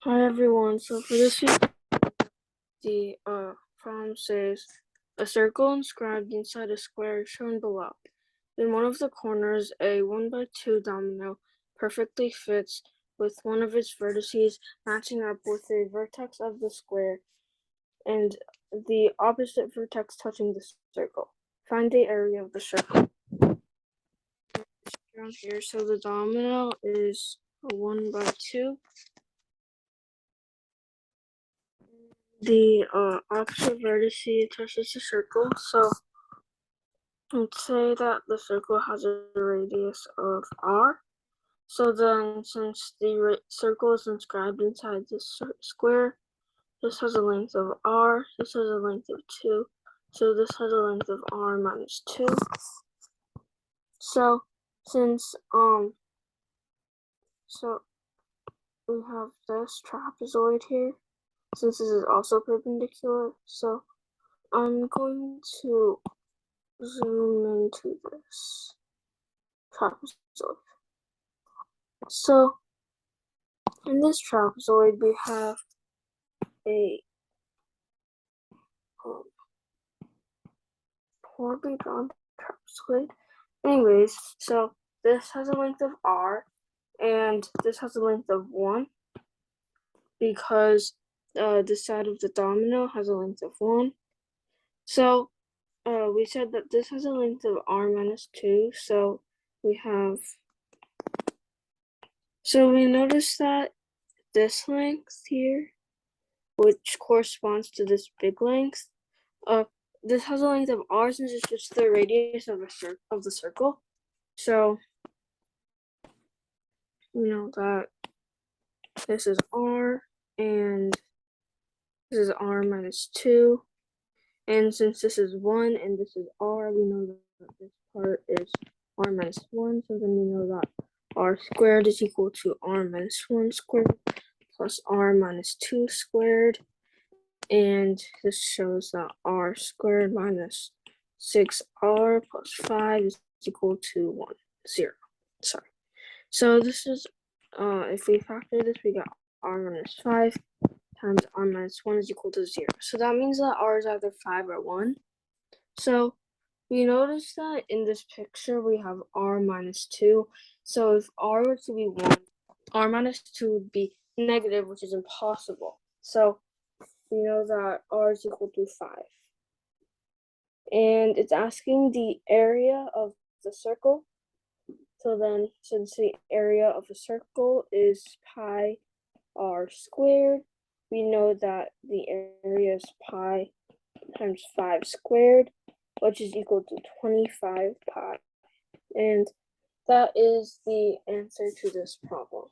Hi everyone, so for this week, the problem says, a circle inscribed inside a square is shown below. In one of the corners, a 1x2 domino perfectly fits with one of its vertices matching up with the vertex of the square and the opposite vertex touching the circle. Find the area of the circle. Down here, so the domino is a 1x2. The opposite vertice touches the circle, so let's say that the circle has a radius of r. So then, since the circle is inscribed inside this square, this has a length of r, this has a length of 2, so this has a length of r minus 2. So, since, so we have this trapezoid here, since this is also perpendicular, so I'm going to zoom into this trapezoid. So in this trapezoid, we have a poorly drawn trapezoid. Anyways, so this has a length of r, and this has a length of 1, because this side of the domino has a length of 1. So we said that this has a length of r minus 2, so we notice that this length here, which corresponds to this big length, this has a length of r since it's just the radius of the circle. So we know that this is r and this is r minus 2. And since this is 1 and this is r, we know that this part is r minus 1. So then we know that r squared is equal to r minus 1 squared plus r minus 2 squared. And this shows that r squared minus 6r plus 5 is equal to 0. Sorry. So this is, if we factor this, we got r minus 5 times r minus 1 is equal to 0. So that means that r is either 5 or 1. So we notice that in this picture we have r minus 2. So if r were to be 1, r minus 2 would be negative, which is impossible. So we know that r is equal to 5. And it's asking the area of the circle. So then, since the area of a circle is pi r squared, we know that the area is pi times 5 squared, which is equal to 25 pi. And that is the answer to this problem.